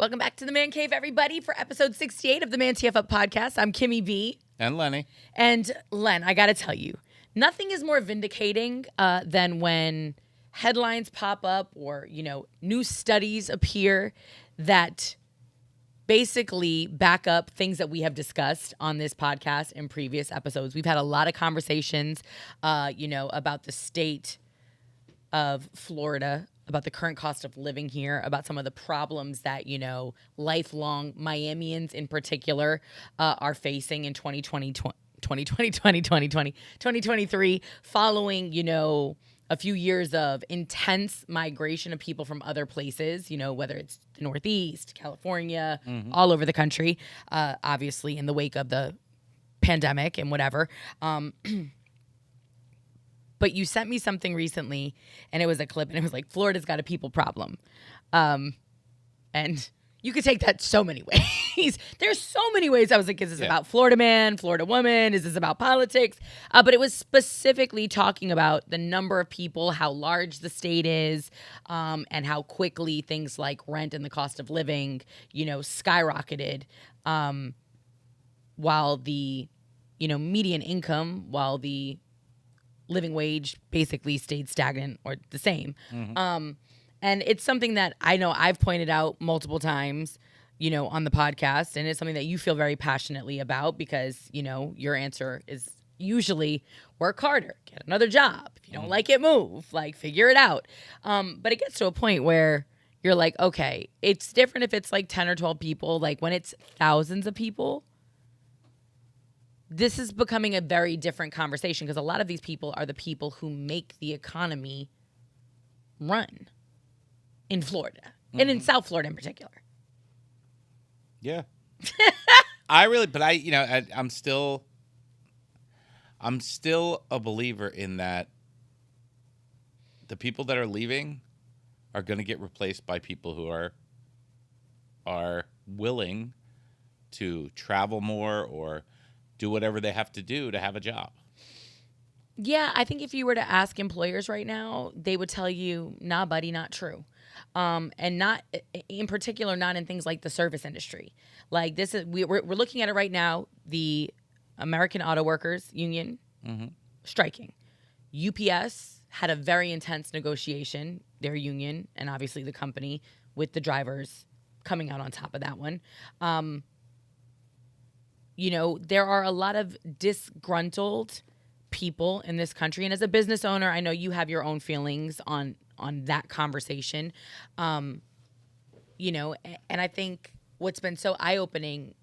Welcome back to the Man Cave, everybody, for episode 68 of the ManTFup podcast. I'm Kimmy B. And Lenny. And Len, I got to tell you, nothing is more vindicating than when headlines pop up or, new studies appear that basically back up things that we have discussed on this podcast in previous episodes. We've had a lot of conversations, about the state of Florida, about the current cost of living here, about some of the problems that, lifelong Miamians in particular are facing in 2023, following, a few years of intense migration of people from other places, whether it's the Northeast, California, all over the country, obviously in the wake of the pandemic and whatever. But you sent me something recently, and it was a clip, and it was like, Florida's got a people problem. And you could take that so many ways. There's so many ways. I was like, is this about Florida man, Florida woman? Is this about politics? But it was specifically talking about the number of people, how large the state is, and how quickly things like rent and the cost of living, skyrocketed, while the, median income, while the living wage basically stayed stagnant or the same. And it's something that I know I've pointed out multiple times, on the podcast. And it's something that you feel very passionately about because, your answer is usually work harder, get another job. If you don't like it, move, figure it out. But it gets to a point where you're like, okay, it's different if it's like 10 or 12 people. Like when it's thousands of people, this is becoming a very different conversation because a lot of these people are the people who make the economy run in Florida and in South Florida in particular. Yeah. I'm still a believer in that the people that are leaving are going to get replaced by people who are willing to travel more or do whatever they have to do to have a job. Yeah, I think if you were to ask employers right now, they would tell you, nah, buddy, not true. And not in particular, not in things like the service industry. Like this is, we're looking at it right now, the American Auto Workers Union striking. UPS had a very intense negotiation, their union, and obviously the company with the drivers coming out on top of that one. There are a lot of disgruntled people in this country. And as a business owner, I know you have your own feelings on that conversation. And I think what's been so eye-opening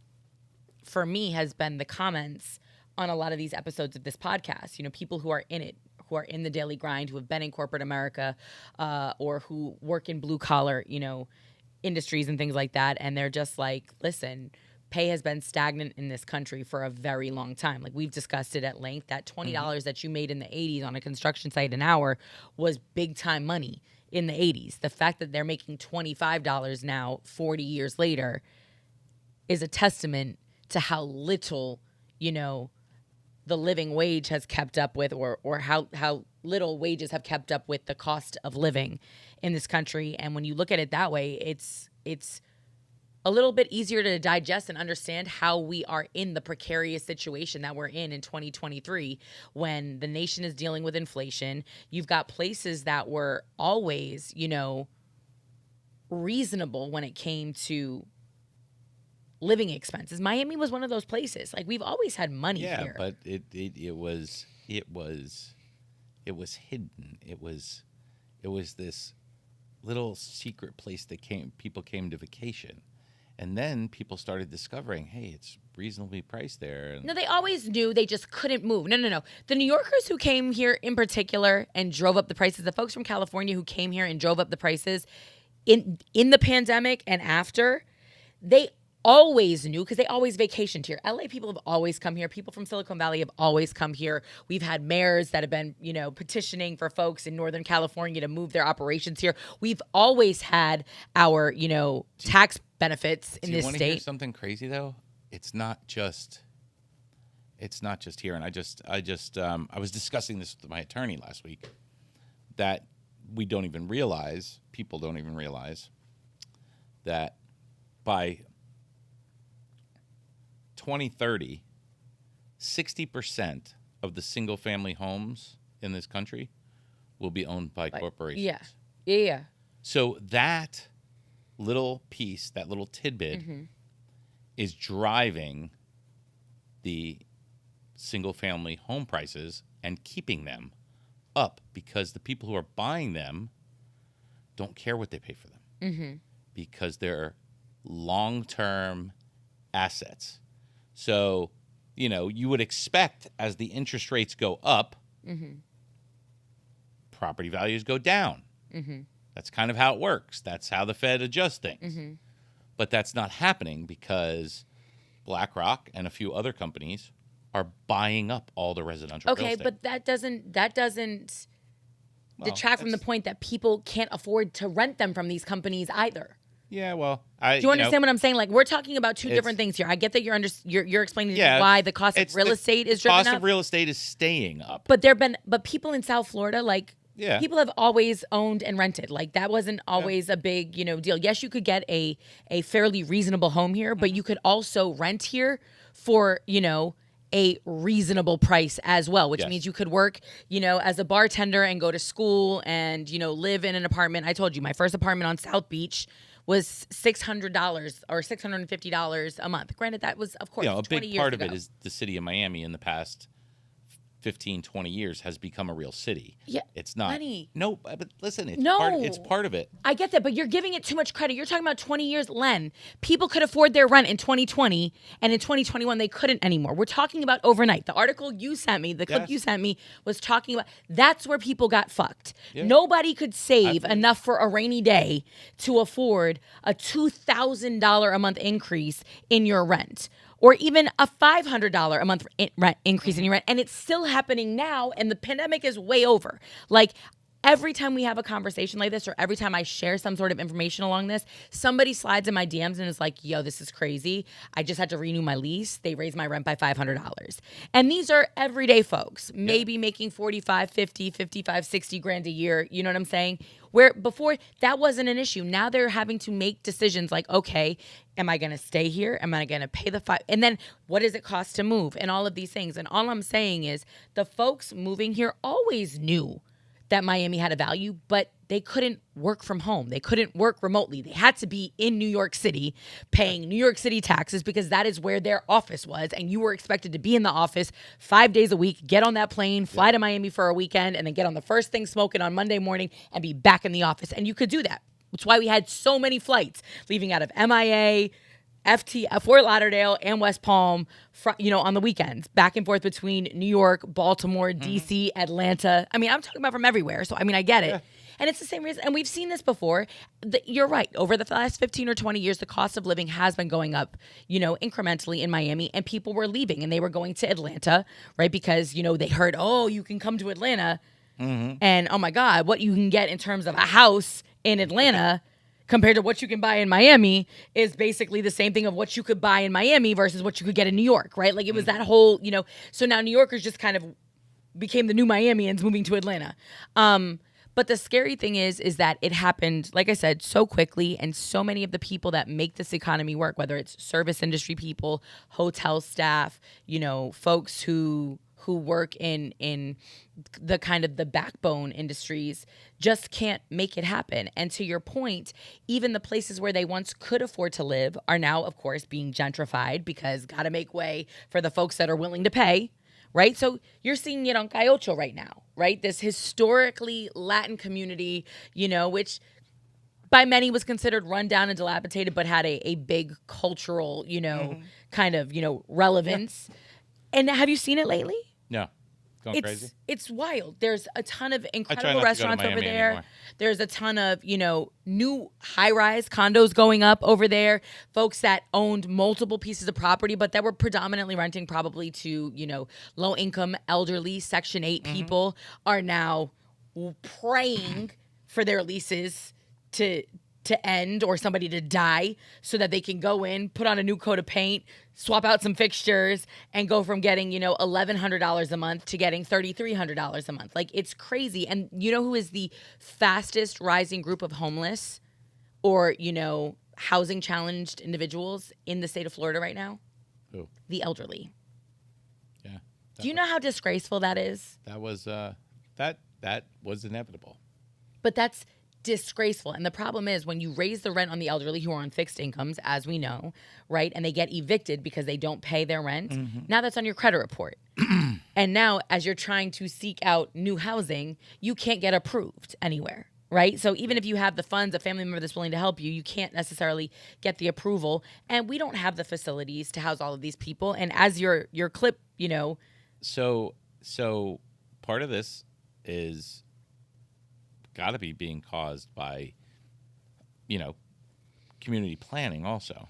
for me has been the comments on a lot of these episodes of this podcast. People who are in it, who are in the daily grind, who have been in corporate America, or who work in blue-collar, industries and things like that. And they're just like, listen, pay has been stagnant in this country for a very long time. Like we've discussed it at length, that $20 that you made in the 80s on a construction site an hour was big time money in the 80s. The fact that they're making $25 now, 40 years later, is a testament to how little, the living wage has kept up with or how little wages have kept up with the cost of living in this country. And when you look at it that way, it's a little bit easier to digest and understand how we are in the precarious situation that we're in 2023 when the nation is dealing with inflation. You've got places that were always, reasonable when it came to living expenses. Miami was one of those places. Like we've always had money here. Yeah, but it was hidden. It was this little secret place that people came to vacation. And then people started discovering, hey, it's reasonably priced there. And no, they always knew. They just couldn't move. No. The New Yorkers who came here in particular and drove up the prices, the folks from California who came here and drove up the prices in the pandemic and after, they always knew because they always vacationed here. LA people have always come here. People from Silicon Valley have always come here. We've had mayors that have been, petitioning for folks in Northern California to move their operations here. We've always had our, tax benefits in this state. Do you want to hear something crazy though? It's not just here. And I was discussing this with my attorney last week that people don't even realize that by 2030, 60% of the single-family homes in this country will be owned by corporations. Yeah. So that little piece, that little tidbit, is driving the single-family home prices and keeping them up because the people who are buying them don't care what they pay for them because they're long-term assets. So, you would expect as the interest rates go up, property values go down. That's kind of how it works. That's how the Fed adjusts things. But that's not happening because BlackRock and a few other companies are buying up all the residential real estate. But that doesn't detract from the point that people can't afford to rent them from these companies either. Yeah, well, do you understand what I'm saying? Like, we're talking about two different things here. I get that you're explaining why the cost of real estate is driven up. The cost of real estate is staying up. But people in South Florida, people have always owned and rented. Like, that wasn't always a big, deal. Yes, you could get a fairly reasonable home here, but you could also rent here for, a reasonable price as well, which means you could work, as a bartender and go to school and, live in an apartment. I told you my first apartment on South Beach was $600 or $650 a month. Granted, that was, of course, a 20 big years part ago. of it is the city of Miami in the past 15, 20 years has become a real city. Yeah, it's not. Lenny. No, but listen, it's part of it. I get that, but you're giving it too much credit. You're talking about 20 years, Len. People could afford their rent in 2020, and in 2021 they couldn't anymore. We're talking about overnight. The article you sent me, the clip you sent me, was talking about that's where people got fucked. Yeah. Nobody could save enough for a rainy day to afford a $2,000 a month increase in your rent. Or even a $500 a month rent increase in your rent. And it's still happening now, and the pandemic is way over. Like, every time we have a conversation like this, or every time I share some sort of information along this, somebody slides in my DMs and is like, yo, this is crazy. I just had to renew my lease. They raised my rent by $500. And these are everyday folks, maybe making 45, 50, 55, 60 grand a year. You know what I'm saying? Where before that wasn't an issue. Now they're having to make decisions like, okay, am I going to stay here? Am I going to pay the $5? And then what does it cost to move? And all of these things. And all I'm saying is the folks moving here always knew that Miami had a value, but they couldn't work from home. They couldn't work remotely. They had to be in New York City paying New York City taxes because that is where their office was. And you were expected to be in the office 5 days a week, get on that plane, fly to Miami for a weekend, and then get on the first thing smoking on Monday morning and be back in the office. And you could do that. That's why we had so many flights leaving out of MIA, Fort Lauderdale, and West Palm, on the weekends, back and forth between New York, Baltimore, DC, Atlanta. I mean, I'm talking about from everywhere. So, I get it. And it's the same reason. And we've seen this before. You're right. Over the last 15 or 20 years, the cost of living has been going up, incrementally in Miami. And people were leaving and they were going to Atlanta, right? Because, they heard, oh, you can come to Atlanta. And, oh, my God, what you can get in terms of a house in Atlanta compared to what you can buy in Miami is basically the same thing of what you could buy in Miami versus what you could get in New York, right? Like, it was that whole, so now New Yorkers just kind of became the new Miamians moving to Atlanta. But the scary thing is that it happened, like I said, so quickly, and so many of the people that make this economy work, whether it's service industry people, hotel staff, folks who work in the kind of the backbone industries, just can't make it happen. And to your point, even the places where they once could afford to live are now, of course, being gentrified because got to make way for the folks that are willing to pay, right? So you're seeing it on Cayocho right now, right? This historically Latin community, which by many was considered run down and dilapidated, but had a big cultural, kind of, relevance. Yeah. And have you seen it lately? No. Going crazy? It's wild. There's a ton of incredible restaurants over there. Anymore. There's a ton of, new high-rise condos going up over there. Folks that owned multiple pieces of property, but that were predominantly renting probably to, low-income, elderly, Section 8 people are now praying for their leases to end or somebody to die so that they can go in, put on a new coat of paint, swap out some fixtures, and go from getting, $1,100 a month to getting $3,300 a month. Like, it's crazy. And you know who is the fastest rising group of homeless or, housing challenged individuals in the state of Florida right now? Who? The elderly. Yeah. Do you know how disgraceful that is? That was that was inevitable. But that's disgraceful. And the problem is when you raise the rent on the elderly who are on fixed incomes, as we know, right? And they get evicted because they don't pay their rent. Now that's on your credit report. And now as you're trying to seek out new housing, you can't get approved anywhere, right? So even if you have the funds, a family member that's willing to help you, you can't necessarily get the approval. And we don't have the facilities to house all of these people. And as your clip, you know. So part of this is got to be being caused by, you know, community planning also.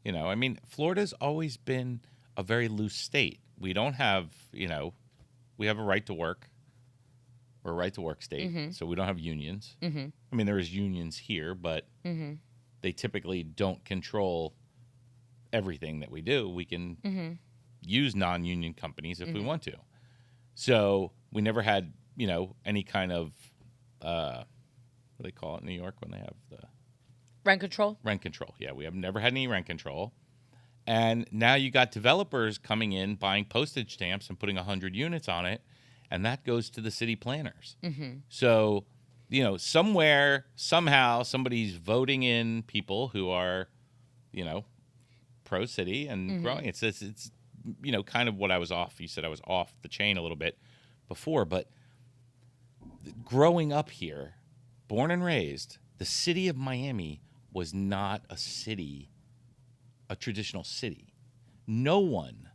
You know, I mean, Florida's always been a very loose state. We don't have, you know, we have a right to work. We're a right to work state, so we don't have unions. I mean, there is unions here, but they typically don't control everything that we do. We can use non-union companies if we want to. So we never had, you know, any kind of, what do they call it in New York when they have the Rent control? Rent control. Yeah, we have never had any rent control. And now you got developers coming in, buying postage stamps and putting 100 units on it, and that goes to the city planners. So, you know, somewhere, somehow, somebody's voting in people who are, you know, pro-city and growing. It's, you know, kind of what I was off. You said I was off the chain a little bit before, but growing up here, born and raised, the city of Miami was not a city, a traditional city. No one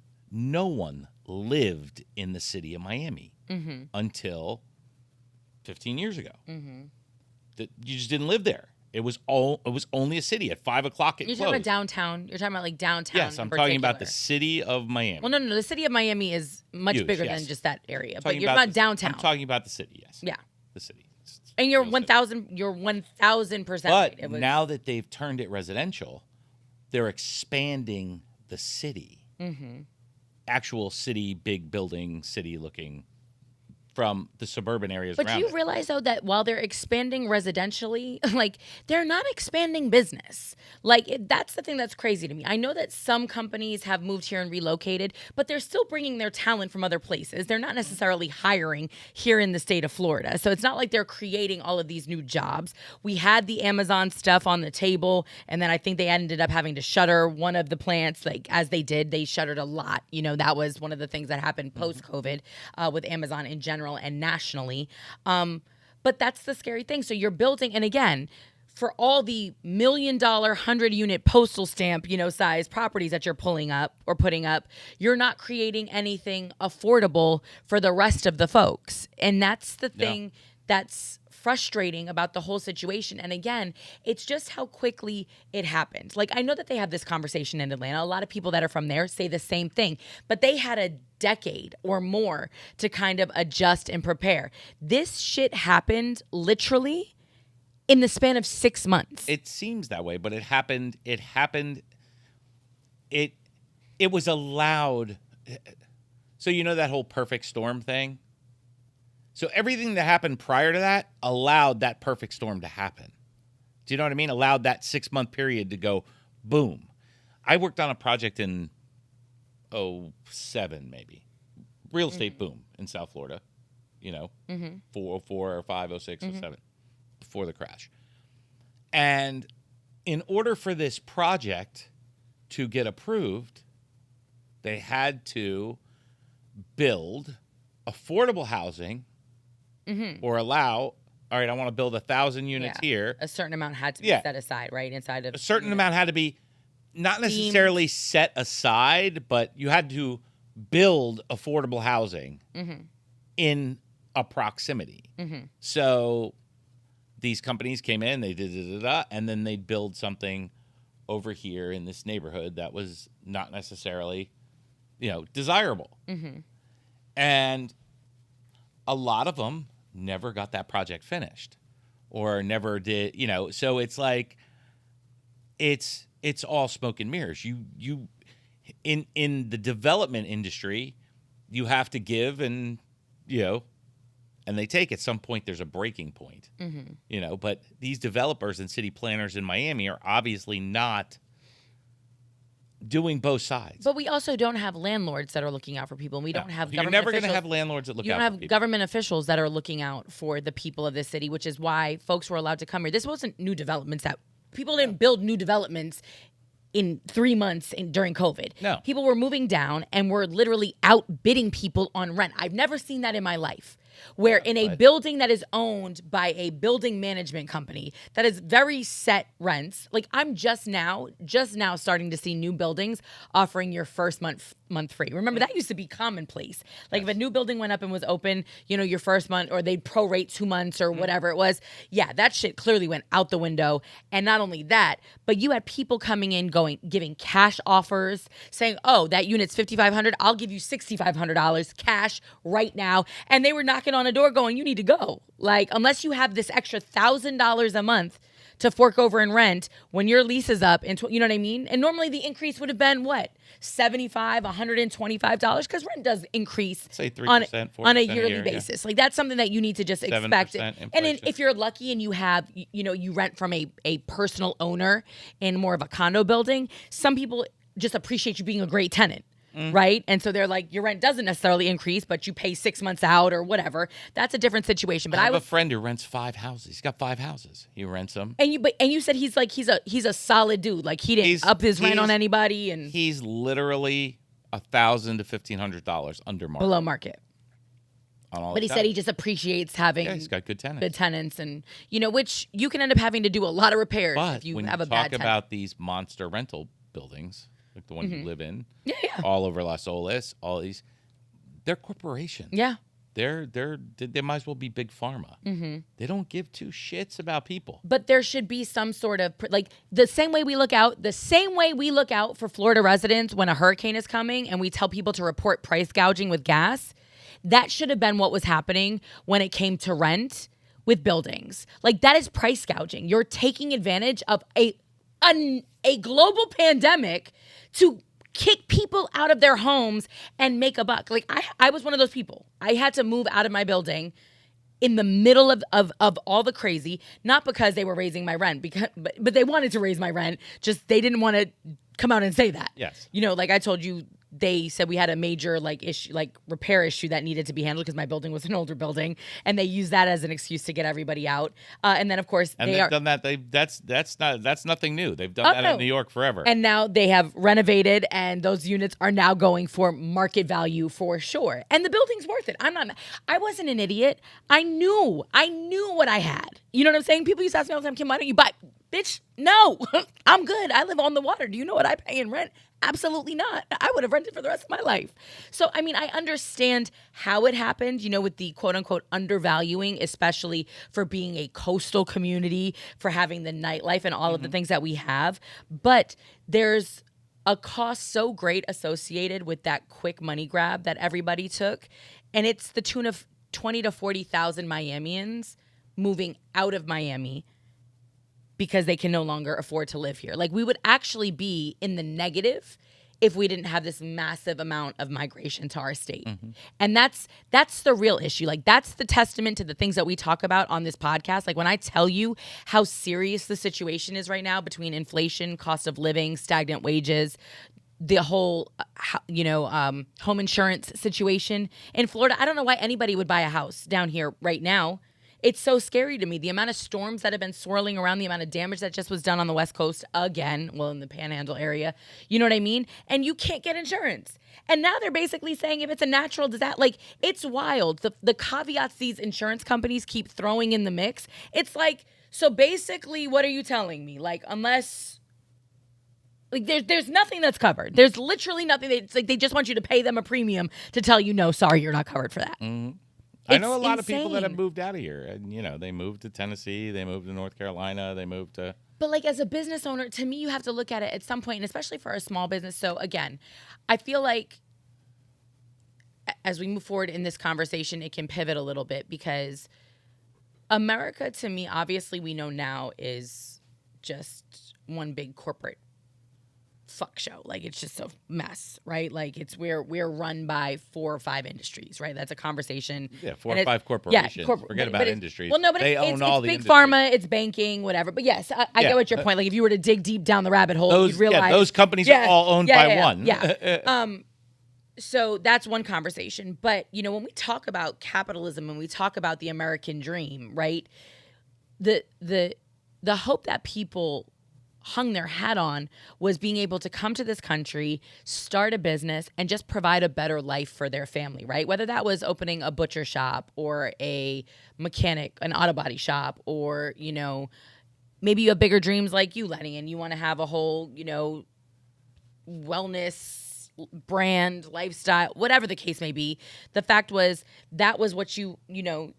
lived in the city of Miami until 15 years ago. You just didn't live there. It was only a city. At 5 o'clock it You're closed. talking about downtown. You're talking about like downtown. Yes, I'm talking about the city of Miami. Well, no. The city of Miami is much Huge, bigger yes. than just that area. I'm But talking you're about downtown. I'm talking about the city. Yes. Yeah. The city. And you're real estate. 1,000% But right. now that they've turned it residential, they're expanding the city. Actual city, big building, city looking from the suburban areas But around do you it. realize, though, that while they're expanding residentially, like, they're not expanding business. Like, that's the thing that's crazy to me. I know that some companies have moved here and relocated, but they're still bringing their talent from other places. They're not necessarily hiring here in the state of Florida. So it's not like they're creating all of these new jobs. We had the Amazon stuff on the table, and then I think they ended up having to shutter one of the plants. Like, as they did, they shuttered a lot. You know, that was one of the things that happened post-COVID with Amazon in general and nationally. But that's the scary thing. So you're building, and again, for all the $1 million 100-unit postal stamp, you know, size properties that you're putting up, you're not creating anything affordable for the rest of the folks. And that's the thing that's frustrating about the whole situation. And again, it's just how quickly it happened. Like, I know that they have this conversation in Atlanta. A lot of people that are from there say the same thing, but they had a decade or more to kind of adjust and prepare. This shit happened literally in the span of 6 months. It seems that way, but it happened. It was allowed. So you know that whole perfect storm thing? So everything that happened prior to that allowed that perfect storm to happen. Do you know what I mean? Allowed that 6 month period to go boom. I worked on a project in 2007 maybe. Real estate boom in South Florida. You know, 404 or 5, 06, 07, before the crash. And in order for this project to get approved, they had to build affordable housing or allow, all right, I want to build 1,000 units here. A certain amount had to be set aside, right? Inside of a certain amount had to be not necessarily set aside, but you had to build affordable housing in a proximity. So these companies came in, they did and then they'd build something over here in this neighborhood that was not necessarily, you know, desirable. And a lot of them never got that project finished or never did, you know, so it's like it's all smoke and mirrors. You in the development industry, you have to give and, you know, and they take, at some point there's a breaking point. You know, but these developers and city planners in Miami are obviously not doing both sides. But we also don't have landlords that are looking out for people. And we don't have You're government never going to officials- have landlords that look You out don't for have people. government officials that are looking out for the people of this city, which is why folks were allowed to come here. This wasn't new developments. That people didn't build new developments in 3 months during COVID. No. People were moving down and were literally outbidding people on rent. I've never seen that in my life. Where in a building that is owned by a building management company that is very set rents, like I'm just now starting to see new buildings offering your first month free. Remember, that used to be commonplace. Like if a new building went up and was open, you know, your first month, or they'd prorate 2 months or whatever it was. Yeah, that shit clearly went out the window. And not only that, but you had people coming in giving cash offers, saying, oh, that unit's $5,500. I'll give you $6,500 cash right now. And they were knocking on a door going, you need to go. Like, unless you have this extra $1,000 a month to fork over in rent when your lease is up, and you know what I mean? And normally the increase would have been what? $75, $125, because rent does increase. Say 3%, on a 4% yearly year, basis. Like that's something that you need to just expect. 7% And inflation. if you're lucky and you have, you know, you rent from a personal owner in more of a condo building, some people just appreciate you being a great tenant. Right? And so they're like, your rent doesn't necessarily increase, but you pay 6 months out or whatever. That's a different situation. But I have a friend who rents 5 houses. He's got 5 houses. He rents them. And you said he's a solid dude. Like he didn't up his rent on anybody, and he's literally $1,000 to $1,500 under market. below market. On all But he said he just appreciates having he's got good tenants. good tenants, and you know, which you can end up having to do a lot of repairs But if you when have you a bad talk tenant. about these monster rental buildings, like the one you live in, Yeah. all over Las Olas, all these, they're corporations. Yeah. They might as well be big pharma. They don't give two shits about people. But there should be some sort of like the same way we look out for Florida residents when a hurricane is coming and we tell people to report price gouging with gas. That should have been what was happening when it came to rent with buildings. Like that is price gouging. You're taking advantage of a global pandemic to kick people out of their homes and make a buck. Like I was one of those people. I had to move out of my building in the middle of all the crazy, not because they were raising my rent, but they wanted to raise my rent. Just they didn't want to come out and say that. Yes. You know, like I told you, they said we had a major repair issue that needed to be handled because my building was an older building, and they used that as an excuse to get everybody out. And then of course they've done that. That's nothing new. They've done that in New York forever. And now they have renovated, and those units are now going for market value for sure. And the building's worth it. I wasn't an idiot. I knew what I had. You know what I'm saying? People used to ask me all the time, Kim, why don't you buy? Bitch, no, I'm good. I live on the water. Do you know what I pay in rent? Absolutely not. I would have rented for the rest of my life. So, I mean, I understand how it happened, you know, with the quote unquote undervaluing, especially for being a coastal community, for having the nightlife and all of the things that we have. But there's a cost so great associated with that quick money grab that everybody took. And it's the tune of 20 to 40,000 Miamians moving out of Miami because they can no longer afford to live here. Like we would actually be in the negative if we didn't have this massive amount of migration to our state. And that's the real issue. Like that's the testament to the things that we talk about on this podcast. Like when I tell you how serious the situation is right now between inflation, cost of living, stagnant wages, the whole, home insurance situation in Florida. I don't know why anybody would buy a house down here right now. It's so scary to me. The amount of storms that have been swirling around, the amount of damage that just was done on the West Coast again, well, in the Panhandle area. You know what I mean? And you can't get insurance. And now they're basically saying if it's a natural disaster, like it's wild. The caveats these insurance companies keep throwing in the mix. It's like, so basically, what are you telling me? Like, unless... Like there's nothing that's covered. There's literally nothing. It's like they just want you to pay them a premium to tell you, no, sorry, you're not covered for that. I know a lot of people that insane. have moved out of here. And, you know, they moved to Tennessee. They moved to North Carolina. They moved to... But like as a business owner, to me, you have to look at it at some point, and especially for a small business. So again, I feel like as we move forward in this conversation, it can pivot a little bit because America, to me, obviously we know now is just one big corporate fuck show. Like, it's just a mess, right? Like, we're run by 4 or 5 industries, right? That's a conversation. Yeah, 4 or 5 corporations. Yeah, Forget about industries. Well, no, but they it's own all the big industries. pharma, it's banking, whatever. But yes, I get what your point. Like, if you were to dig deep down the rabbit hole, you'd realize those companies are all owned by one. Yeah. So that's one conversation. But, when we talk about capitalism and we talk about the American dream, right? The hope that people hung their hat on was being able to come to this country, start a business, and just provide a better life for their family, right? Whether that was opening a butcher shop or a mechanic, an auto body shop, or, maybe you have bigger dreams like you, Lenny, and you want to have a whole, wellness brand, lifestyle, whatever the case may be. The fact was that was what you hung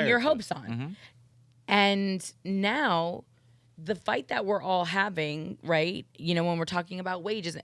your hopes on. Mm-hmm. And now the fight that we're all having, right? When we're talking about wages,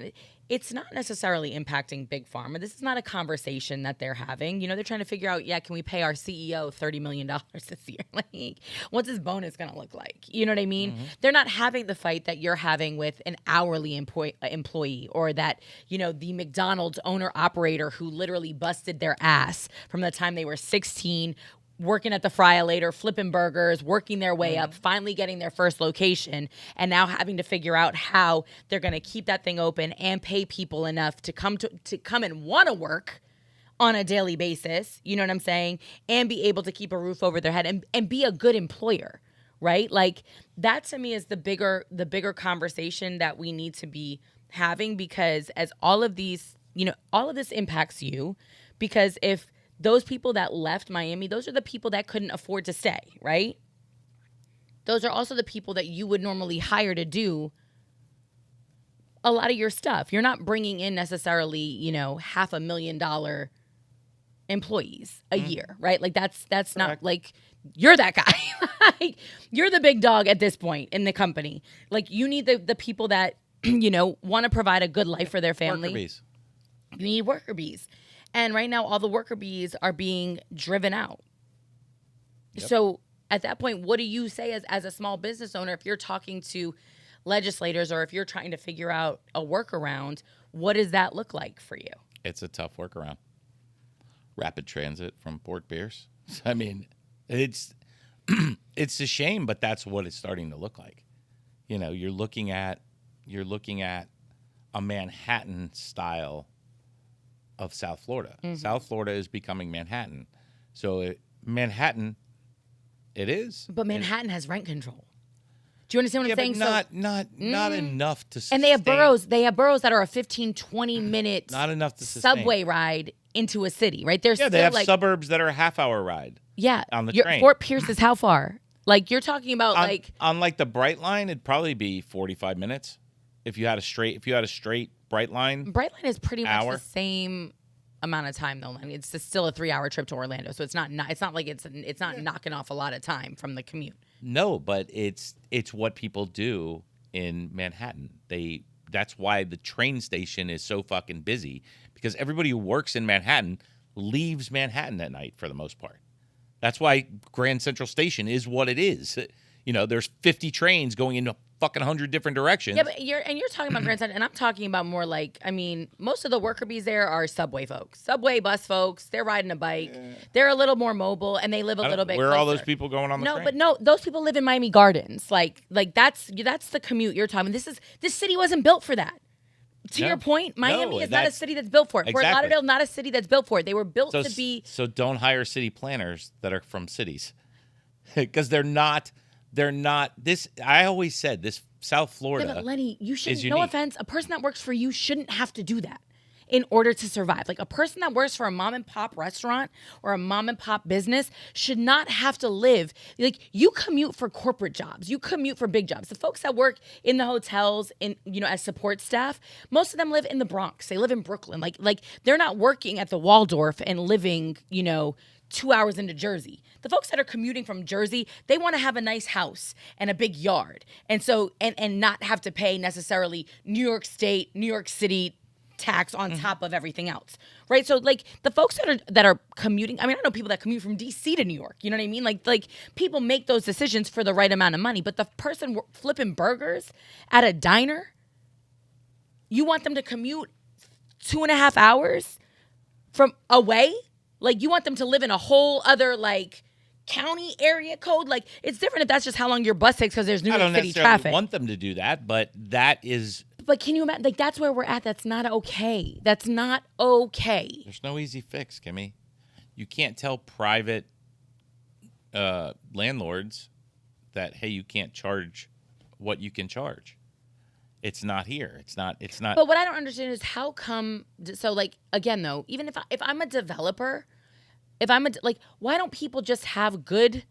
it's not necessarily impacting big pharma. This is not a conversation that they're having. They're trying to figure out, can we pay our CEO $30 million this year? Like, what's his bonus going to look like? You know what I mean? Mm-hmm. They're not having the fight that you're having with an hourly employee, or that, the McDonald's owner operator who literally busted their ass from the time they were 16, working at the Fry-O-Later, flipping burgers, working their way up, finally getting their first location, and now having to figure out how they're going to keep that thing open and pay people enough to come and want to work on a daily basis, you know what I'm saying, and be able to keep a roof over their head and be a good employer, right? Like, that to me is the bigger conversation that we need to be having, because as all of this impacts you, because if those people that left Miami, those are the people that couldn't afford to stay, right? Those are also the people that you would normally hire to do a lot of your stuff. You're not bringing in necessarily, $500,000 employees a year, right? Like, that's not like you're that guy. Like, you're the big dog at this point in the company. Like, you need the people that, want to provide a good life for their family. Worker bees. You need worker bees. And right now, all the worker bees are being driven out. Yep. So at that point, what do you say as a small business owner if you're talking to legislators, or if you're trying to figure out a workaround? What does that look like for you? It's a tough workaround. Rapid transit from Port Pierce. I mean, it's a shame, but that's what it's starting to look like. You're looking at a Manhattan style of South Florida. Mm-hmm. South Florida is becoming Manhattan. So Manhattan, it is. But Manhattan has rent control. Do you understand what I'm saying? But not enough to sustain. And they have boroughs. They have boroughs that are a 15, 20 minute not enough to sustain. Subway ride into a city, right? There's they have suburbs that are a half-hour ride. Yeah, on the train. Fort Pierce is how far? Like, you're talking about on like the Bright Line, it'd probably be 45 minutes if you had a straight Bright Line. Bright Line is pretty much the same amount of time, though. I mean, it's still a 3-hour trip to Orlando, so it's not like it's not knocking off a lot of time from the commute. No, but it's what people do in Manhattan. That's why the train station is so fucking busy, because everybody who works in Manhattan leaves Manhattan at night for the most part. That's why Grand Central Station is what it is. There's 50 trains going into fucking 100 different directions. Yeah, but you're talking about Grand Central, and I'm talking about more like, I mean, most of the worker bees there are subway folks, subway bus folks. They're riding a bike. Yeah. They're a little more mobile, and they live a little bit Where closer. are all those people going on the train? But no, those people live in Miami Gardens. Like that's the commute you're talking. This city wasn't built for that. To your point, Miami is not a city that's built for it. Exactly. Fort Lauderdale, not a city that's built for it. They were built to be. So don't hire city planners that are from cities, because they're not. This. I always said this. South Florida. Yeah, but Lenny, you shouldn't. No offense, a person that works for you shouldn't have to do that in order to survive. Like, a person that works for a mom and pop restaurant or a mom and pop business should not have to live. Like, you commute for corporate jobs, you commute for big jobs. The folks that work in the hotels, as support staff, most of them live in the Bronx. They live in Brooklyn. Like they're not working at the Waldorf and living, 2 hours into Jersey. The folks that are commuting from Jersey, they want to have a nice house and a big yard. And so, and not have to pay necessarily New York State, New York City tax on top of everything else. Right? So, like, the folks that are commuting, I mean, I know people that commute from DC to New York. You know what I mean? Like people make those decisions for the right amount of money. But the person flipping burgers at a diner, You want them to commute 2.5 hours from away? Like, you want them to live in a whole other, like, county area code? Like, it's different if that's just how long your bus takes because there's New I York don't City necessarily traffic. want them to do that, but that is. But can you imagine? Like, that's where we're at. That's not okay. That's not okay. There's no easy fix, Kimmy. You can't tell private landlords that, hey, you can't charge what you can charge. It's not here. It's not. But what I don't understand is how come. So, like, again, though, even if I'm a developer, like, why don't people just have good,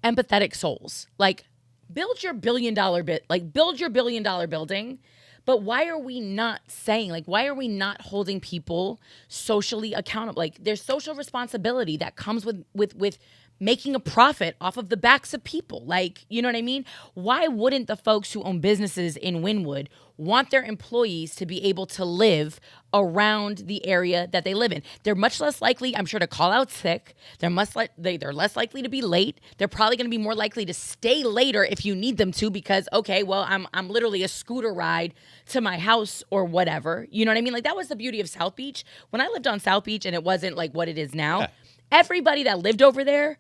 empathetic souls? Like, build your $1 billion build your $1 billion building. But why are we not saying, like, why are we not holding people socially accountable? Like, there's social responsibility that comes with making a profit off of the backs of people. Like, you know what I mean? Why wouldn't the folks who own businesses in Wynwood want their employees to be able to live around the area that they live in? They're much less likely, I'm sure, to call out sick. They're less likely to be late. They're probably going to be more likely to stay later if you need them to because, okay, well, I'm literally a scooter ride to my house or whatever. You know what I mean? Like, that was the beauty of South Beach. When I lived on South Beach and it wasn't like what it is now, Yeah. Everybody that lived over there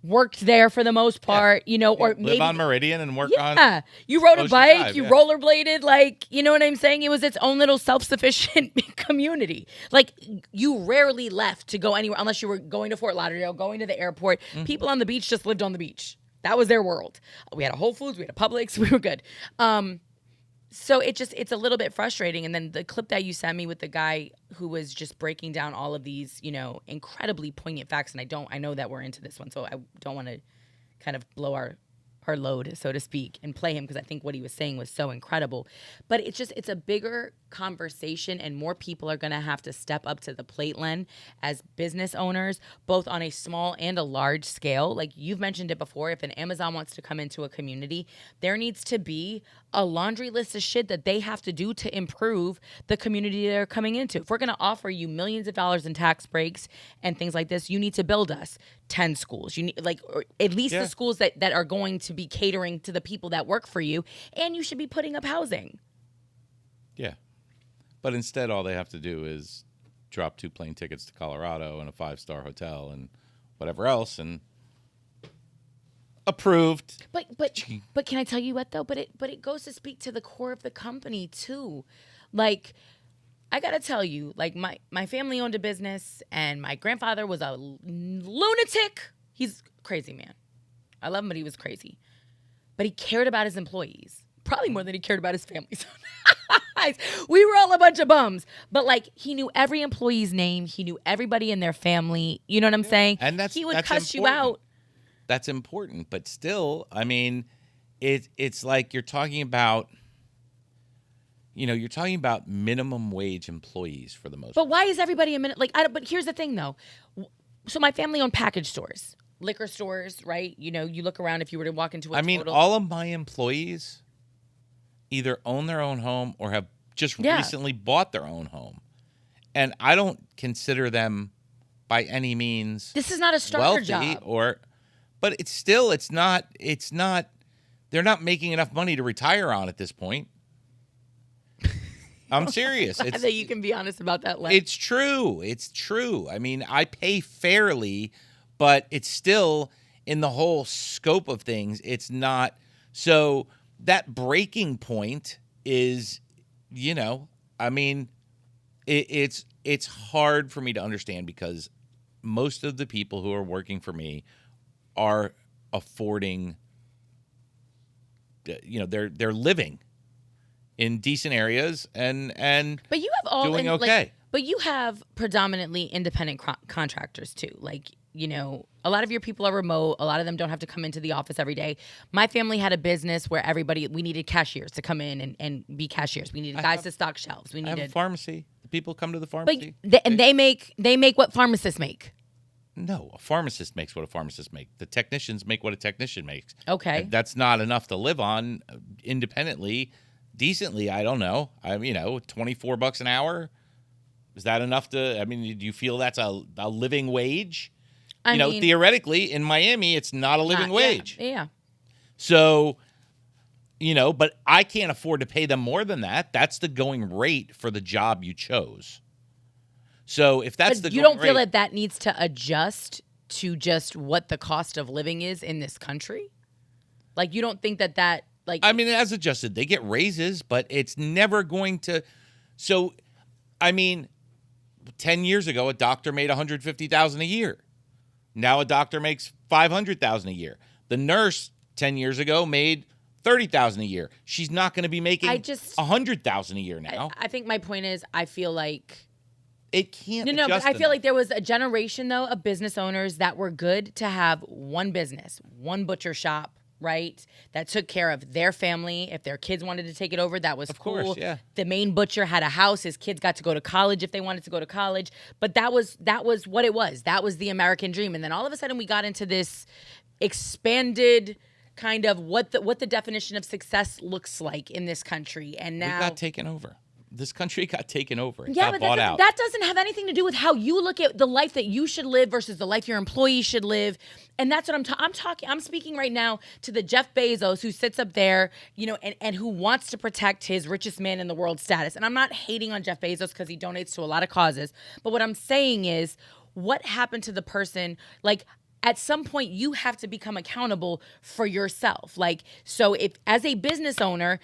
worked there for the most part, you know, or live maybe on Meridian and work on. yeah, you rode a Ocean bike, Drive, you yeah. rollerbladed, like, you know what I'm saying? It was its own little self-sufficient community. Like, you rarely left to go anywhere unless you were going to Fort Lauderdale, going to the airport. People on the beach just lived on the beach. That was their world. We had a Whole Foods, we had a Publix, we were good. So it's a little bit frustrating. And then the clip that you sent me with the guy who was just breaking down all of these, you know, incredibly poignant facts. And I know that we're into this one, so I don't want to kind of blow our load, so to speak, and play him because I think what he was saying was so incredible. But it's a bigger conversation and more people are going to have to step up to the plate, Len, as business owners, both on a small and a large scale. Like you've mentioned it before, if an Amazon wants to come into a community, there needs to be a laundry list of shit that they have to do to improve the community they're coming into. If we're going to offer you millions of dollars in tax breaks and things like this, you need to build us 10 schools. You need, like, or at least the schools that are going to be catering to the people that work for you, and you should be putting up housing. Yeah. But instead, all they have to do is drop 2 plane tickets to Colorado and a 5-star hotel and whatever else, and approved. But can I tell you what though? But it goes to speak to the core of the company too. Like, I gotta tell you, like my family owned a business, and my grandfather was a lunatic. He's a crazy man. I love him, but he was crazy. But he cared about his employees probably more than he cared about his family. We were all a bunch of bums, but like he knew every employee's name. He knew everybody in their family. You know what I'm saying? And he would that's cuss important. you out. That's important, but still, I mean, it's like you're talking about. You know, you're talking about minimum wage employees for the most part. But why is everybody a minute? Like, but here's the thing, though. So my family owned package stores, liquor stores, right? You know, you look around if you were to walk into a mean, all of my employees either own their own home or have just recently bought their own home. And I don't consider them by any means this is not a starter wealthy job. But it's not, they're not making enough money to retire on at this point. I'm serious. It's that you can be honest about that. Len. It's true. It's true. I mean, I pay fairly, but it's still in the whole scope of things. It's not. So that breaking point is, you know, I mean, it's hard for me to understand because most of the people who are working for me are affording, you know, they're living in decent areas and but you have all doing okay. Like, but you have predominantly independent contractors too. Like, you know, a lot of your people are remote. A lot of them don't have to come into the office every day. My family had a business where we needed cashiers to come in and be cashiers. We needed guys to stock shelves. We needed I have a pharmacy. The people come to the pharmacy. But they make what pharmacists make. No, a pharmacist makes what a pharmacist makes. The technicians make what a technician makes. Okay. And that's not enough to live on independently. Decently, I don't know. You know, $24 an hour. Is that enough to? I mean, do you feel that's a living wage? I mean, theoretically, in Miami, it's not a living wage. Yeah. So, But I can't afford to pay them more than that. That's the going rate for the job you chose. So if that's But the you going don't feel rate, that that needs to adjust to just what the cost of living is in this country? Like, you don't think that like, I mean, as adjusted, they get raises, but it's never going to. So, I mean, 10 years ago, a doctor made $150,000 a year. Now a doctor makes $500,000 a year. The nurse 10 years ago made $30,000 a year. She's not going to be making $100,000 a year now. I think my point is, I feel like it can't. No, but I feel enough. like there was a generation though of business owners that were good to have one business, one butcher shop, right? That took care of their family. If their kids wanted to take it over, that was cool. Course, yeah. The main butcher had a house. His kids got to go to college if they wanted to go to college. But that was what it was. That was the American dream. And then all of a sudden we got into this expanded kind of what the definition of success looks like in this country. And now we got taken over. This country got taken over. It yeah, got but bought out. that doesn't have anything to do with how you look at the life that you should live versus the life your employees should live. And that's what I'm speaking right now to the Jeff Bezos who sits up there, and who wants to protect his richest man in the world status. And I'm not hating on Jeff Bezos because he donates to a lot of causes. But what I'm saying is, what happened to the person? Like, at some point you have to become accountable for yourself. Like, so if as a business owner,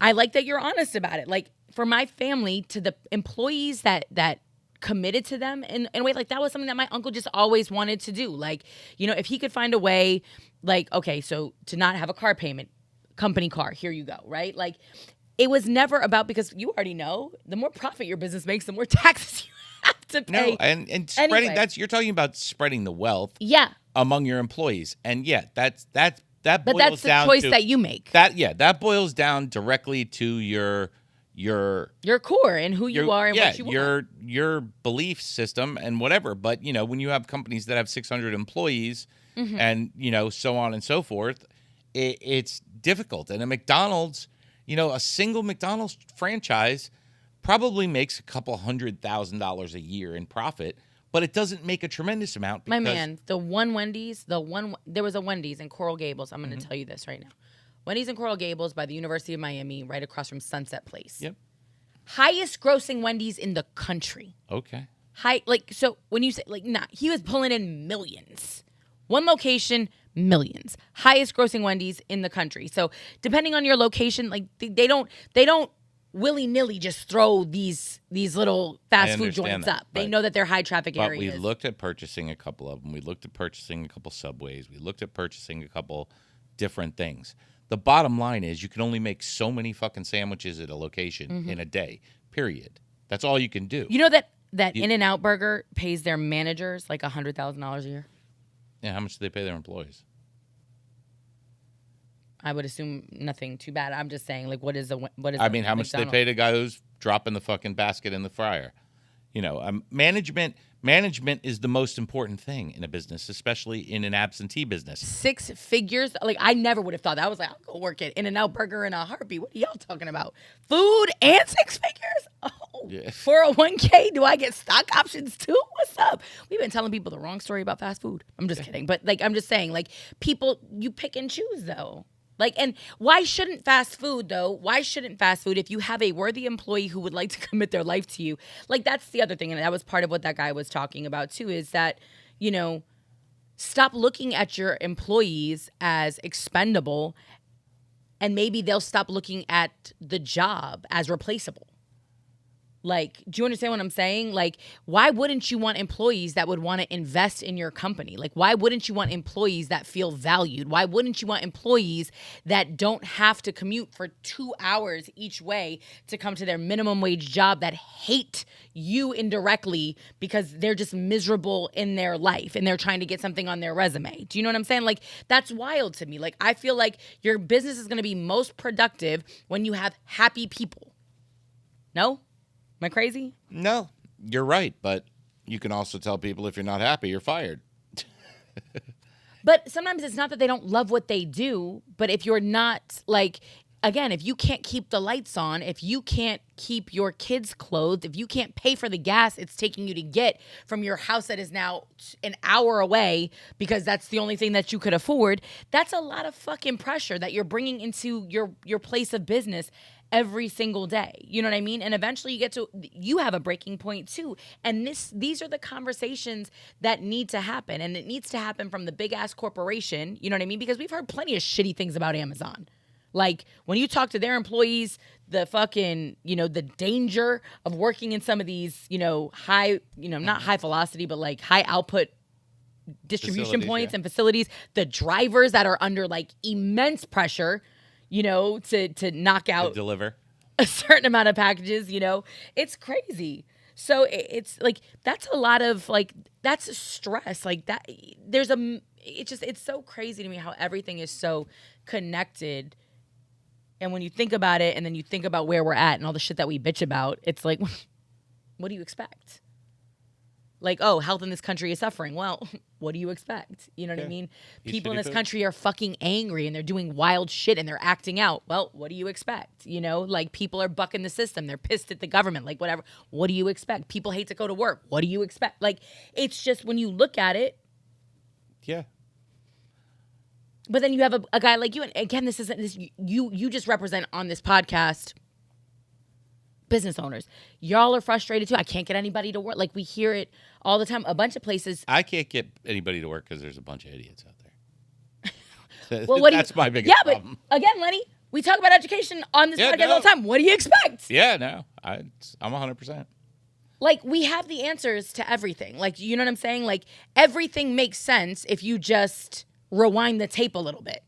I like that you're honest about it. Like, for my family, to the employees that committed to them in a way, like, that was something that my uncle just always wanted to do. Like, if he could find a way, like, okay, so to not have a car payment, company car, here you go, right? Like, it was never about, because you already know, the more profit your business makes, the more taxes you have to pay. No, and spreading, anyway. you're talking about spreading the wealth among your employees. And yeah, that But boils that's the down choice to, that you make. That boils down directly to your core and who you are and what you want. Your belief system and whatever. But when you have companies that have 600 employees and so on and so forth, it's difficult. And a McDonald's, a single McDonald's franchise probably makes a couple $100,000 a year in profit. But it doesn't make a tremendous amount. My man, there was a Wendy's in Coral Gables. I'm going to tell you this right now. Wendy's in Coral Gables by the University of Miami, right across from Sunset Place. Yep. Highest grossing Wendy's in the country. Okay. So when you say, he was pulling in millions. One location, millions. Highest grossing Wendy's in the country. So depending on your location, like, they don't willy-nilly just throw these little fast food joints up. They know that they're high traffic areas. But we looked at purchasing a couple of them. We looked at purchasing a couple Subways. We looked at purchasing a couple different things. The bottom line is you can only make so many fucking sandwiches at a location in a day, period. That's all you can do. You know that In-N-Out Burger pays their managers like $100,000 a year? Yeah, how much do they pay their employees? I would assume nothing too bad. I'm just saying, like, what is? I mean, how much do they pay the guy who's dropping the fucking basket in the fryer? Management is the most important thing in a business, especially in an absentee business. 6 figures? Like, I never would have thought that. I was like, I'll go work at In-N-Out Burger in a heartbeat. What are y'all talking about? Food and 6 figures? Oh, yeah. 401k? Do I get stock options too? What's up? We've been telling people the wrong story about fast food. I'm just kidding. But, like, I'm just saying, like, people, you pick and choose, though. Like, and why shouldn't fast food, though? Why shouldn't fast food, if you have a worthy employee who would like to commit their life to you? Like, that's the other thing. And that was part of what that guy was talking about, too, is that, stop looking at your employees as expendable, and maybe they'll stop looking at the job as replaceable. Like, do you understand what I'm saying? Like, why wouldn't you want employees that would want to invest in your company? Like, why wouldn't you want employees that feel valued? Why wouldn't you want employees that don't have to commute for 2 hours each way to come to their minimum wage job, that hate you indirectly because they're just miserable in their life and they're trying to get something on their resume? Do you know what I'm saying? Like, that's wild to me. Like, I feel like your business is going to be most productive when you have happy people. No? Am I crazy? No, you're right. But you can also tell people if you're not happy, you're fired. But sometimes it's not that they don't love what they do, but if you're not, like, again, if you can't keep the lights on, if you can't keep your kids clothed, if you can't pay for the gas it's taking you to get from your house that is now an hour away because that's the only thing that you could afford, that's a lot of fucking pressure that you're bringing into your place of business every single day. You know what I mean? And eventually you have a breaking point too. And these are the conversations that need to happen. And it needs to happen from the big ass corporation. You know what I mean? Because we've heard plenty of shitty things about Amazon. Like when you talk to their employees, the fucking, the danger of working in some of these, high, not high velocity, but like high output distribution points and facilities, the drivers that are under like immense pressure, to knock out, to deliver a certain amount of packages, it's crazy. So it's like, that's a lot of like, that's stress. Like that, it's so crazy to me how everything is so connected. And when you think about it and then you think about where we're at and all the shit that we bitch about, it's like, what do you expect? Like, oh, health in this country is suffering. Well, what do you expect? You know what I mean? People in this country are fucking angry and they're doing wild shit and they're acting out. Well, what do you expect? Like people are bucking the system. They're pissed at the government, like whatever. What do you expect? People hate to go to work. What do you expect? Like, it's just when you look at it. Yeah. But then you have a guy like you. And again, this isn't this. You just represent on this podcast business owners. Y'all are frustrated too. I can't get anybody to work. Like we hear it all the time. A bunch of places. I can't get anybody to work because there's a bunch of idiots out there. Well, that's my biggest problem. But again, Lenny, we talk about education on this podcast all the time. What do you expect? Yeah, no, I'm 100%. Like we have the answers to everything. Like, you know what I'm saying? Like everything makes sense if you just rewind the tape a little bit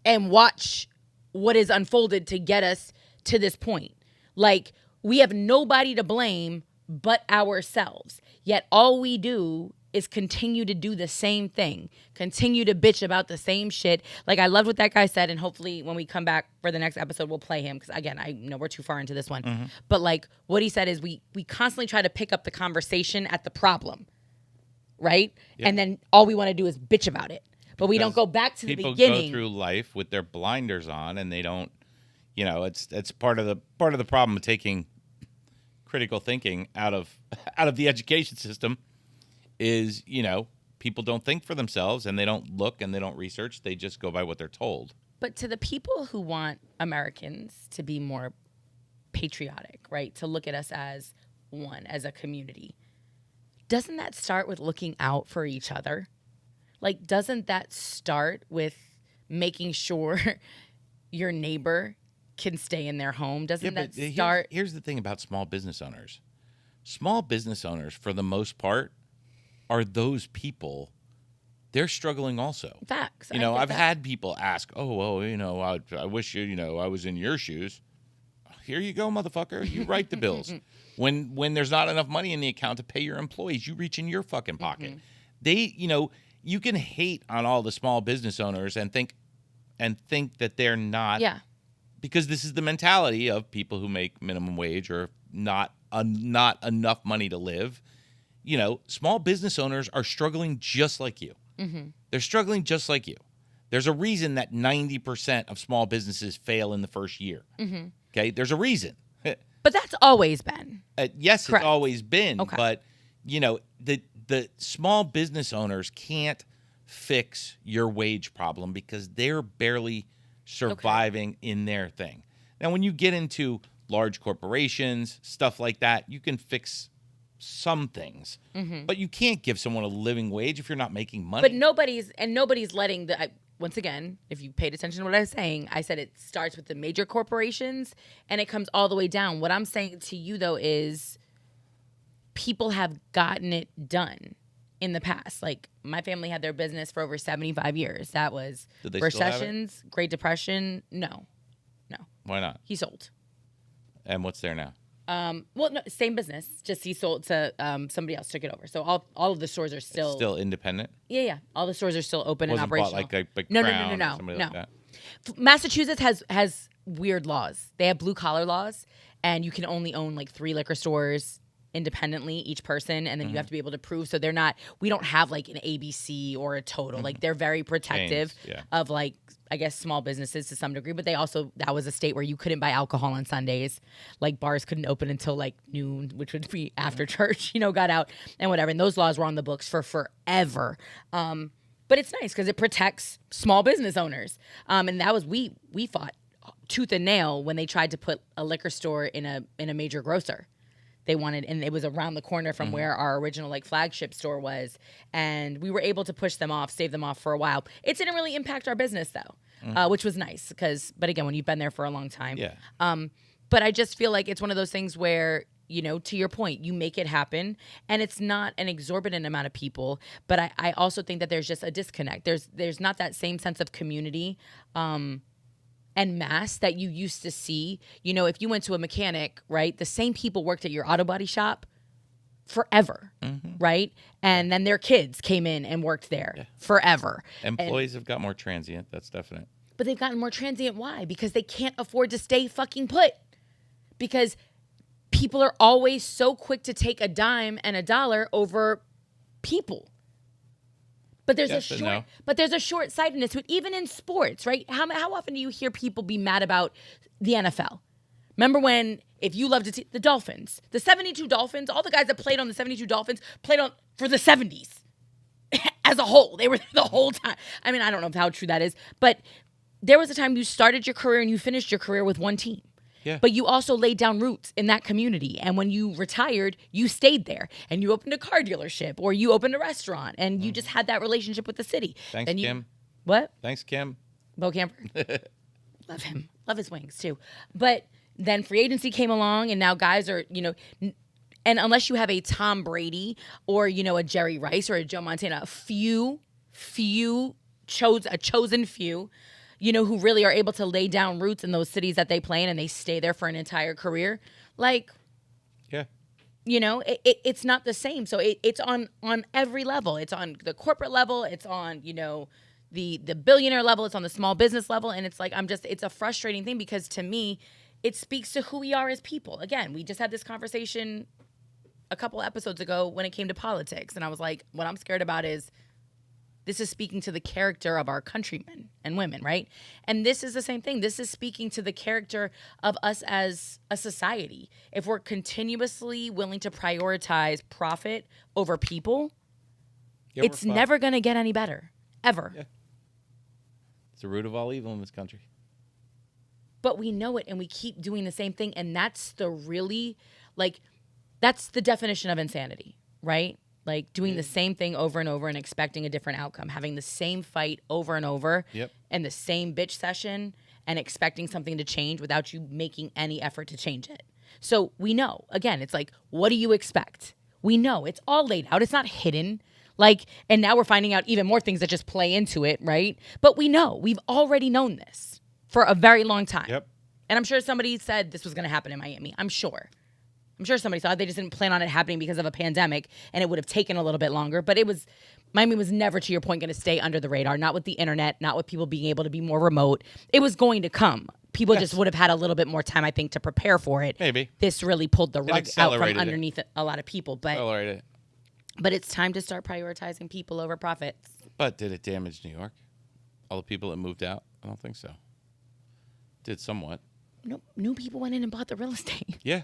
and watch what is unfolded to get us to this point. Like, we have nobody to blame but ourselves. Yet all we do is continue to do the same thing, continue to bitch about the same shit. Like, I loved what that guy said, and hopefully when we come back for the next episode, we'll play him. Because, again, I know we're too far into this one. Mm-hmm. But, like, what he said is we constantly try to pick up the conversation at the problem, right? Yep. And then all we want to do is bitch about it. But we don't go back to the beginning. People go through life with their blinders on, and they don't, it's part of the problem of taking critical thinking out of the education system is, people don't think for themselves and they don't look and they don't research. They just go by what they're told. But to the people who want Americans to be more patriotic, right? To look at us as one, as a community, doesn't that start with looking out for each other? Like, doesn't that start with making sure your neighbor can stay in their home? Doesn't that start? Here's the thing about small business owners. Small business owners, for the most part, are those people. They're struggling also. Facts. I've had people ask, "Oh, well, I wish I was in your shoes." Here you go, motherfucker. You write the bills. When there's not enough money in the account to pay your employees, you reach in your fucking pocket. Mm-hmm. You can hate on all the small business owners and think that they're not. Yeah. Because this is the mentality of people who make minimum wage or not enough money to live. Small business owners are struggling just like you. Mm-hmm. They're struggling just like you. There's a reason that 90% of small businesses fail in the first year. Mm-hmm. Okay? There's a reason. But that's always been. Yes, correct. It's always been. Okay. But, the small business owners can't fix your wage problem because they're barely surviving in their thing. Now, when you get into large corporations, stuff like that, you can fix some things, but you can't give someone a living wage if you're not making money. But nobody's letting once again, if you paid attention to what I was saying, I said it starts with the major corporations and it comes all the way down. What I'm saying to you though is people have gotten it done in the past. Like, my family had their business for over 75 years. That was recessions, Great Depression. No. Why not? He sold. And what's there now? Well, no, same business. Just he sold to somebody else took it over. So all of the stores are still independent. Yeah. All the stores are still open and operational. Bought like no. Like that. Massachusetts has weird laws. They have blue collar laws, and you can only own like 3 liquor stores independently, each person, and then Mm-hmm. you have to be able to prove. So we don't have like an ABC or a total. Like they're very protective Yeah. of like, I guess, small businesses to some degree, but that was a state where you couldn't buy alcohol on Sundays. Like bars couldn't open until like noon, which would be after church, got out and whatever. And those laws were on the books for forever. But it's nice because it protects small business owners. And that was, we fought tooth and nail when they tried to put a liquor store in a major grocer. They wanted, and it was around the corner from where our original like flagship store was, and we were able to push them off, save them off for a while. It didn't really impact our business though, which was nice but again, when you've been there for a long time, but I just feel like it's one of those things where, to your point, you make it happen, and it's not an exorbitant amount of people, but I also think that there's just a disconnect. There's not that same sense of community, and mass that you used to see. If you went to a mechanic, right, the same people worked at your auto body shop forever, right? And then their kids came in and worked there forever. Employees have got more transient. That's definite. But they've gotten more transient. Why? Because they can't afford to stay fucking put. Because people are always so quick to take a dime and a dollar over people. But there's a short-sightedness to it, even in sports, right? How often do you hear people be mad about the NFL? Remember when, if you loved the Dolphins, the 72 Dolphins, all the guys that played on the 72 Dolphins played on for the 70s as a whole. They were there the whole time. I mean, I don't know how true that is, but there was a time you started your career and you finished your career with one team. Yeah. But you also laid down roots in that community. And when you retired, you stayed there and you opened a car dealership or you opened a restaurant and you just had that relationship with the city. Thanks, Kim. What? Thanks, Kim. Bo Camper. Love him. Love his wings too. But then free agency came along and now guys are, and unless you have a Tom Brady or, a Jerry Rice or a Joe Montana, a chosen few, who really are able to lay down roots in those cities that they play in and they stay there for an entire career. Like, yeah, it's not the same. So it's on every level. It's on the corporate level. It's on, the billionaire level. It's on the small business level. And it's like, it's a frustrating thing because to me, it speaks to who we are as people. Again, we just had this conversation a couple episodes ago when it came to politics. And I was like, what I'm scared about is this is speaking to the character of our countrymen and women, right? And this is the same thing. This is speaking to the character of us as a society. If we're continuously willing to prioritize profit over people, it's never going to get any better, ever. Yeah. It's the root of all evil in this country. But we know it, and we keep doing the same thing, and that's that's the definition of insanity, right? Like doing the same thing over and over and expecting a different outcome, having the same fight over and over and the same bitch session and expecting something to change without you making any effort to change it. So we know, again, it's like, what do you expect? We know it's all laid out. It's not hidden. And now we're finding out even more things that just play into it, right? But we know, we've already known this for a very long time. Yep. And I'm sure somebody said this was going to happen in Miami. I'm sure somebody thought they just didn't plan on it happening because of a pandemic and it would have taken a little bit longer. But Miami was never, to your point, going to stay under the radar, not with the internet, not with people being able to be more remote. It was going to come. People just would have had a little bit more time, I think, to prepare for it. Maybe. This really pulled the rug out from underneath a lot of people. Accelerated. But it's time to start prioritizing people over profits. But did it damage New York? All the people that moved out? I don't think so. Did somewhat. No, new people went in and bought the real estate. Yeah.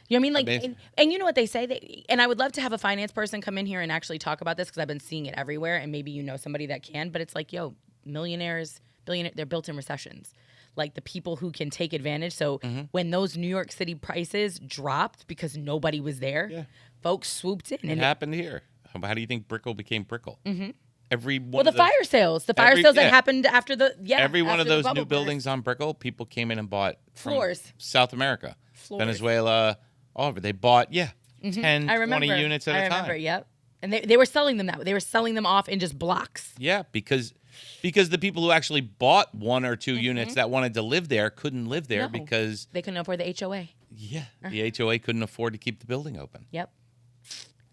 You know what I mean? And you know what they say? And I would love to have a finance person come in here and actually talk about this because I've been seeing it everywhere. And maybe you know somebody that can. But it's like, millionaires, billionaires, they're built in recessions. Like the people who can take advantage. So when those New York City prices dropped because nobody was there, folks swooped in. It happened here. How do you think Brickell became Brickell? Mm-hmm. Fire sales. The fire sales that happened after every one of those new burst. Buildings on Brickell, people came in and bought floors. South America, Venezuela, all over. They bought 10, 20 units at a time. I remember, yep. And they were selling them that way. They were selling them off in just blocks. Yeah, because the people who actually bought one or two units that wanted to live there couldn't live there because they couldn't afford the HOA. Yeah, the HOA couldn't afford to keep the building open. Yep.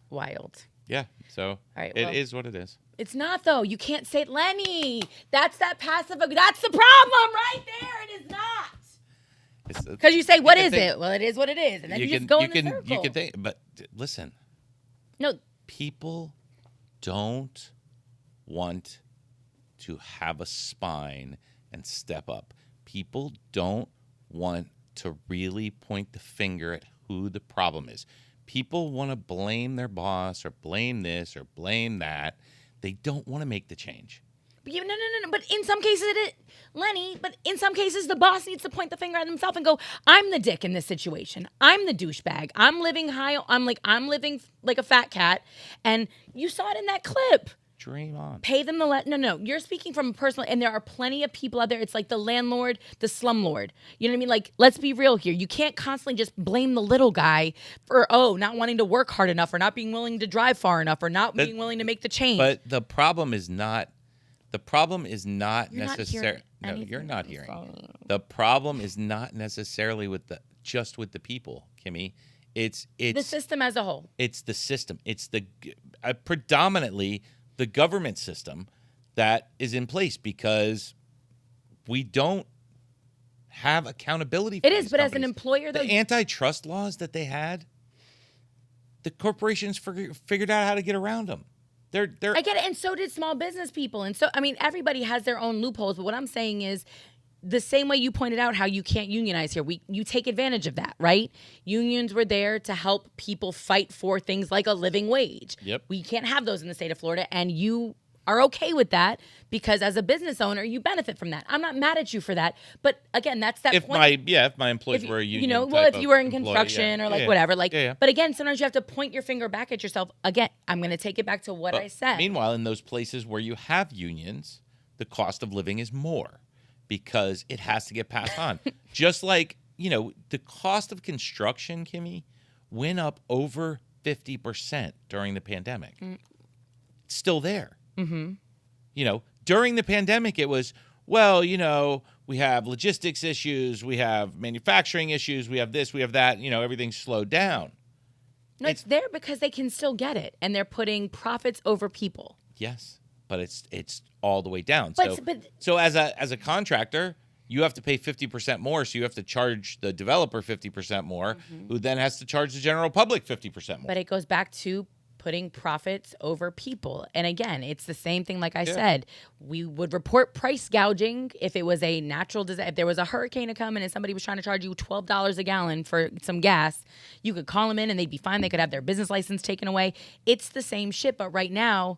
Wild. Yeah, so it is what it is. It's not, though. You can't say, Lenny, that's that passive. That's the problem right there. It is not. Because you say, what is think, it? Well, it is what it is. And then you just can, go you in the can, circle. You can think, but listen. No. People don't want to have a spine and step up. People don't want to really point the finger at who the problem is. People want to blame their boss or blame this or blame that. They don't want to make the change. No. But in some cases, Lenny, in some cases, the boss needs to point the finger at himself and go, I'm the dick in this situation. I'm the douchebag. I'm living high. I'm living like a fat cat. And you saw it in that clip. Dream on. Pay them the no. You're speaking from a personal, and there are plenty of people out there. It's like the landlord, the slumlord. You know what I mean? Like, let's be real here. You can't constantly just blame the little guy for not wanting to work hard enough, or not being willing to drive far enough, or not being willing to make the change. But the problem is not. The problem is not necessarily. No, you're not hearing. The problem is not necessarily with the people, Kimmy. It's the system as a whole. It's the system. It's the predominantly the government system that is in place because we don't have accountability for it is, but companies. as an employer, though, the antitrust laws that they had, the corporations figured out how to get around them. They're I get it, and so did small business people. And so, I mean, everybody has their own loopholes, but what I'm saying is the same way you pointed out how you can't unionize here, you take advantage of that, right? Unions were there to help people fight for things like a living wage. Yep. We can't have those in the state of Florida, and you are okay with that because as a business owner, you benefit from that. I'm not mad at you for that, but again, that's that point. If my employees were a union, if you were in construction or whatever, but again, sometimes you have to point your finger back at yourself. Again, I'm going to take it back to what I said. Meanwhile, in those places where you have unions, the cost of living is more because it has to get passed on. Just like, the cost of construction, Kimmy, went up over 50% during the pandemic. It's still there. Mm-hmm. During the pandemic, it was, we have logistics issues, we have manufacturing issues, we have this, we have that, everything's slowed down. No, it's there because they can still get it, and they're putting profits over people. Yes, but it's all the way down. But so as a contractor, you have to pay 50% more, so you have to charge the developer 50% more, who then has to charge the general public 50% more. But it goes back to putting profits over people. And again, it's the same thing. Like I said, we would report price gouging if it was a natural disaster. If there was a hurricane to come in and somebody was trying to charge you $12 a gallon for some gas, you could call them in and they'd be fine. They could have their business license taken away. It's the same shit. But right now,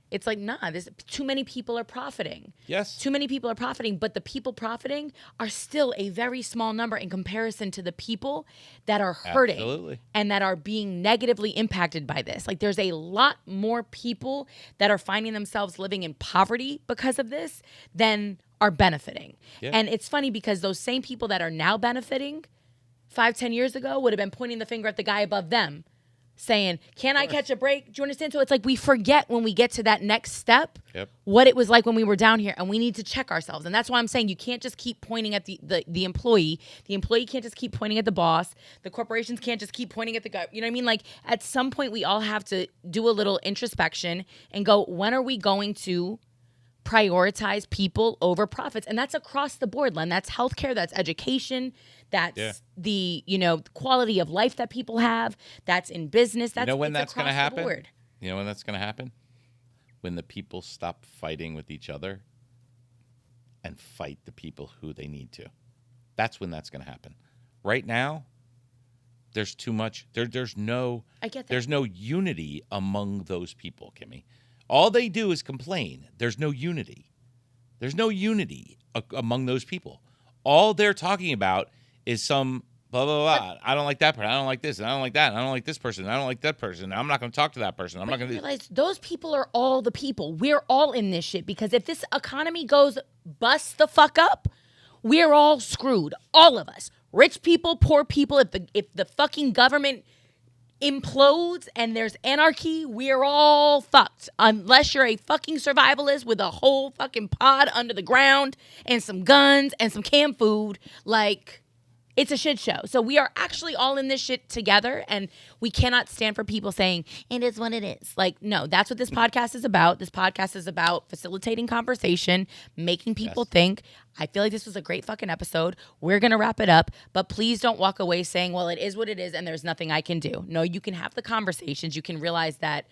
it's like, there's too many people are profiting. Yes. Too many people are profiting, but the people profiting are still a very small number in comparison to the people that are hurting. Absolutely. And that are being negatively impacted by this. Like, there's a lot more people that are finding themselves living in poverty because of this than are benefiting. Yeah. And it's funny because those same people that are now benefiting 5-10 years ago would have been pointing the finger at the guy above them, saying, can I catch a break? Do you understand? So it's like we forget when we get to that next step what it was like when we were down here, and we need to check ourselves. And that's why I'm saying you can't just keep pointing at the employee. The employee can't just keep pointing at the boss. The corporations can't just keep pointing at the guy. You know what I mean? Like, at some point, we all have to do a little introspection and go, when are we going to prioritize people over profits? And that's across the board, Len. That's healthcare, that's education, that's the quality of life that people have, that's in business. That's when that's going to happen? Board. You know when that's going to happen? When the people stop fighting with each other and fight the people who they need to. That's when that's going to happen. Right now, there's too much. There's no. I get that. There's no unity among those people, Kimmy. All they do is complain. There's no unity. There's no unity among those people. All they're talking about is some blah, blah, blah. I don't like that person. I don't like this. And I don't like that. And I don't like this person. And I don't like that person. I'm not going to talk to that person. I'm not going to realize those people are all the people. We're all in this shit because if this economy goes bust the fuck up, we're all screwed. All of us. Rich people, poor people. If the fucking government implodes and there's anarchy, we're all fucked. Unless you're a fucking survivalist with a whole fucking pod under the ground and some guns and some canned food, like, It's a shit show. So we are actually all in this shit together, and we cannot stand for people saying, it is what it is. Like, no, that's what this podcast is about. This podcast is about facilitating conversation, making people think. I feel like this was a great fucking episode. We're going to wrap it up, but please don't walk away saying, well, it is what it is, and there's nothing I can do. No, you can have the conversations. You can realize that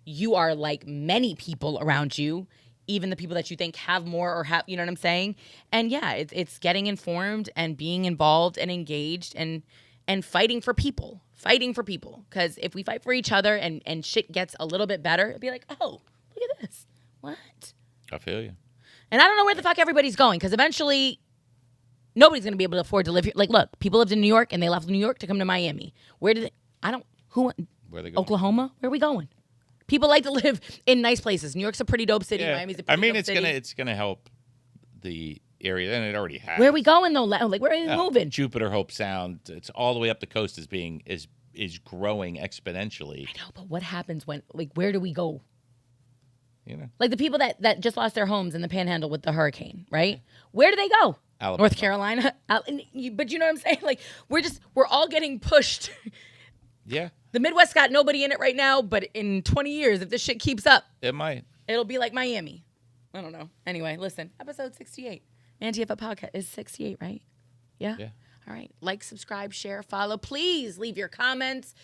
you are like many people around you, even the people that you think have more or have, you know what I'm saying? And yeah, it's getting informed and being involved and engaged and fighting for people. Because if we fight for each other and shit gets a little bit better, it'd be like, oh, look at this. What? I feel you. And I don't know where the fuck everybody's going, because eventually nobody's going to be able to afford to live here. Like, look, people lived in New York and they left New York to come to Miami. Where did they? Where are they going? Oklahoma? Where are we going? People like to live in nice places. New York's a pretty dope city. Miami's a pretty dope city. It's gonna help the area, and it already has. Where are we going though? Like, where are we moving? Jupiter, Hope Sound. It's all the way up the coast. Is growing exponentially. I know, but what happens when? Like, where do we go? You know, like the people that just lost their homes in the Panhandle with the hurricane, right? Where do they go? Alabama. North Carolina. But you know what I'm saying? Like, we're all getting pushed. Yeah. The Midwest got nobody in it right now, but in 20 years, if this shit keeps up, it might. It'll be like Miami. I don't know. Anyway, listen, episode 68. ManTFup podcast is 68, right? Yeah? Yeah. All right. Like, subscribe, share, follow. Please leave your comments.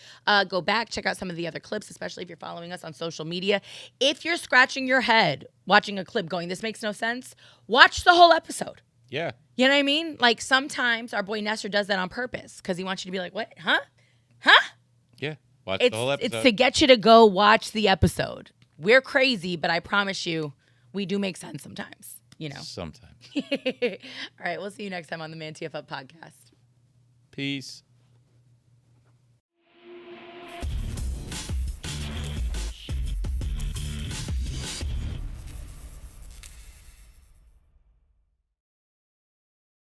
Go back, check out some of the other clips, especially if you're following us on social media. If you're scratching your head watching a clip going, this makes no sense, watch the whole episode. Yeah. You know what I mean? Like, sometimes our boy Nestor does that on purpose because he wants you to be like, what? Huh? Huh? Yeah. Watch the whole episode. It's to get you to go watch the episode. We're crazy, but I promise you, we do make sense sometimes. You know. Sometimes. All right. We'll see you next time on the ManTFup podcast. Peace.